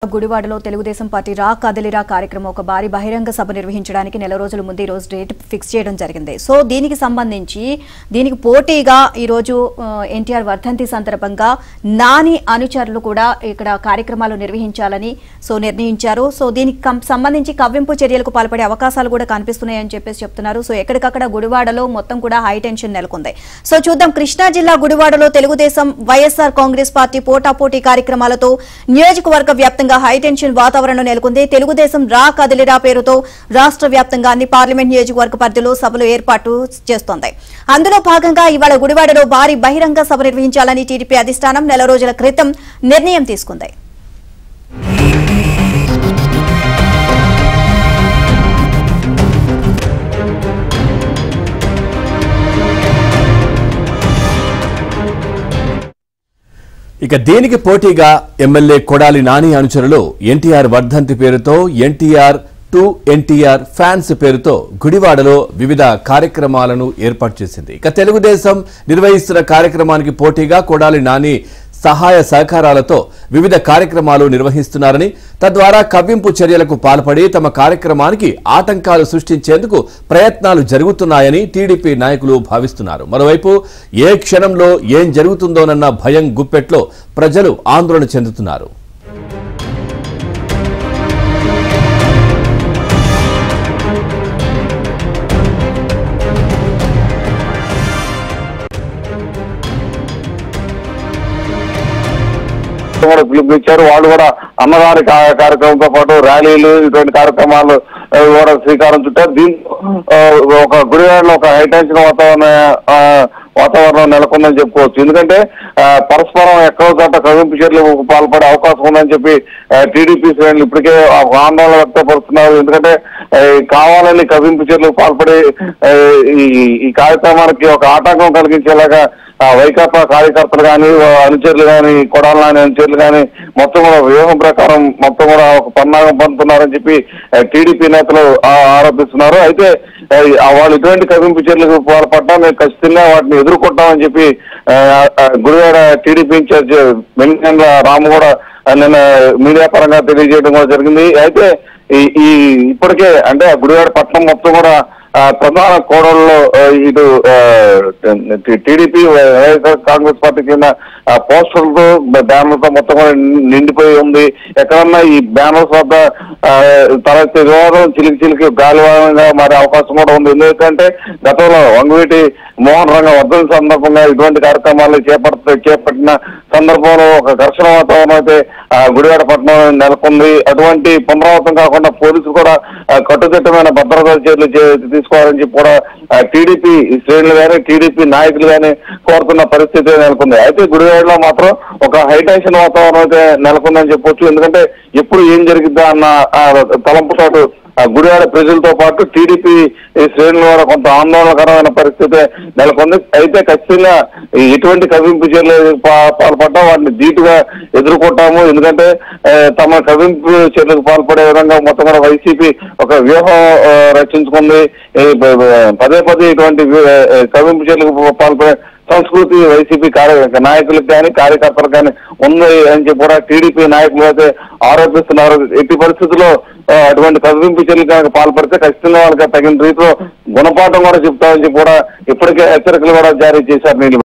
గుడివాడలో తెలుగుదేశం పార్టీ రా కదలిరా కార్యక్రమం ఒక భారీ బహిరంగ సభ నిర్వహించడానికి నెల రోజుల ముందు ఈ రోజు డేట్ ఫిక్స్ చేయడం జరిగింది. సో దీనికి సంబంధించి దీనికి పోటీగా ఈ రోజు ఎన్టీఆర్ వర్ధంతి సందర్భంగా నాని అనుచరులు కూడా ఇక్కడ కార్యక్రమాలు నిర్వహించాలని నిర్ణయించారు. సో దీనికి సంబంధించి కవ్వింపు చర్యలకు పాల్పడే అవకాశాలు కూడా కనిపిస్తున్నాయని చెప్పేసి చెప్తున్నారు. సో ఎక్కడికక్కడ గుడివాడలో మొత్తం కూడా హై టెన్షన్ నెలకొంది. సో చూద్దాం, కృష్ణా జిల్లా గుడివాడలో తెలుగుదేశం వైఎస్ఆర్ కాంగ్రెస్ పార్టీ పోటాపోటీ కార్యక్రమాలతో నియోజకవర్గ వ్యాప్తంగా హై టెన్షన్ వాతావరణం నెలకొంది. తెలుగుదేశం రా కదలిరా పేరుతో రాష్ట్ర వ్యాప్తంగా అన్ని పార్లమెంట్ నియోజకవర్గ పరిధిలో సభలు ఏర్పాటు చేస్తోంది. అందులో భాగంగా ఇవాళ గుడివాడలో భారీ బహిరంగ సభ నిర్వహించాలని టీడీపీ అధిష్టానం నెల రోజుల క్రితం నిర్ణయం తీసుకుంది. ఇక దీనికి పోటీగా ఎమ్మెల్యే కొడాలి నాని అనుచరులు ఎన్టీఆర్ వర్ధంతి పేరుతో ఎన్టీఆర్ టు ఎన్టీఆర్ ఫ్యాన్స్ పేరుతో గుడివాడలో వివిధ కార్యక్రమాలను ఏర్పాటు చేసింది. ఇక తెలుగుదేశం నిర్వహిస్తున్న కార్యక్రమానికి పోటీగా కొడాలి నాని సహాయ సహకారాలతో వివిధ కార్యక్రమాలు నిర్వహిస్తున్నారని, తద్వారా కవ్వింపు చర్యలకు పాల్పడి తమ కార్యక్రమానికి ఆటంకాలు సృష్టించేందుకు ప్రయత్నాలు జరుగుతున్నాయని టీడీపీ నాయకులు భావిస్తున్నారు. మరోవైపు ఏ క్షణంలో ఏం జరుగుతుందోనన్న భయం గుప్పెట్లో ప్రజలు ఆందోళన చెందుతున్నారు. పిలుపునిచ్చారు. వాళ్ళు కూడా అన్నదాన కార్యక్రమంతో పాటు ర్యాలీలు ఇటువంటి కార్యక్రమాలు కూడా శ్రీకారం చుట్టారు. దీంతో ఒక గుడివాడలో ఒక హైటెన్షన్ వాతావరణం నెలకొందని చెప్పుకోవచ్చు. ఎందుకంటే పరస్పరం ఎక్కడో చోట కవింపు చర్యలకు పాల్పడే అవకాశం ఉందని చెప్పి టీడీపీ శ్రేణులు ఇప్పటికే ఆందోళన వ్యక్తపరుస్తున్నారు. ఎందుకంటే కావాలని కవింపు చర్యలకు పాల్పడి ఈ కార్యక్రమానికి ఒక ఆటంకం కలిగించేలాగా వైకాపా కార్యకర్తలు కానీ అనుచరులు కానీ కొడాలి నాని అనుచరులు కానీ మొత్తం కూడా వ్యూహం ప్రకారం మొత్తం కూడా ఒక పన్నాగం పొందుతున్నారని చెప్పి టీడీపీ నేతలు ఆరోపిస్తున్నారు. అయితే వాళ్ళు ఇటువంటి కవింపు చర్యలకు పాల్పడ్డా మేము ఖచ్చితంగా వాటిని ఎదుర్కొంటామని చెప్పి గుడివాడ టీడీపీ ఇన్ఛార్జ్ వెంకన్న రాము కూడా నిన్న మీడియా పరంగా తెలియజేయడం కూడా జరిగింది. అయితే ఇప్పటికే అంటే గుడివాడ పట్టణం మొత్తం కూడా ప్రధాన కోడల్లో ఇటు టీడీపీ వైఎస్ఆర్ కాంగ్రెస్ పార్టీ కింద పోస్టర్లతో బ్యానర్లతో మొత్తం కూడా నిండిపోయి ఉంది. ఎక్కడన్నా ఈ బ్యానర్స్ వద్ద తలెత్తే వివాదం చిలికి గాలివాదంగా మారే అవకాశం కూడా ఉంది. ఎందుకంటే గతంలో వంగవీటి మోహన్ రంగ వర్ధంతి సందర్భంగా ఇటువంటి కార్యక్రమాలు చేపట్టిన సందర్భంలో ఒక ఘర్షణ వాతావరణం అయితే గుడివాడ పట్టణం నెలకొంది. అటువంటి పునరావృతం కాకుండా పోలీసులు కూడా కట్టుదిట్టమైన భద్రతా చర్యలు తీసుకోవాలని చెప్పి కూడా టీడీపీ శ్రేణులు కానీ టీడీపీ నాయకులు కానీ కోరుతున్న పరిస్థితి నెలకొంది. అయితే గుడివాడలో మాత్రం ఒక హైటెన్షన్ వాతావరణం అయితే నెలకొందని చెప్పొచ్చు. ఎందుకంటే ఎప్పుడు ఏం జరిగిద్దా అన్న తలంపుతో గుడివాడ ప్రజలతో పాటు టీడీపీ శ్రేణుల ద్వారా కొంత ఆందోళనకరమైన పరిస్థితి నెలకొంది. అయితే ఖచ్చితంగా ఎటువంటి కవింపు చర్యలు పాల్పడ్డా వాటిని ధీటుగా ఎదుర్కొంటాము. ఎందుకంటే తమ కవింపు చర్యలకు పాల్పడే విధంగా మొత్తం కూడా వైసీపీ ఒక వ్యూహం రచించుకుంది. పదే ఇటువంటి కవింపు చర్యలకు పాల్పడే సంస్కృతి వైసీపీ నాయకులకు కానీ కార్యకర్తలకు కానీ ఉంది అని చెప్పి కూడా టీడీపీ నాయకులు అయితే ఆరోపిస్తున్నారు. ఎట్టి పరిస్థితుల్లో అటువంటి కవింపు చర్యలు కనుక పాల్పడితే ఖచ్చితంగా వాళ్ళకి తగిన రీతిలో గుణపాఠం కూడా చెప్తామని చెప్పి కూడా ఇప్పటికే హెచ్చరికలు కూడా జారీ చేశారు.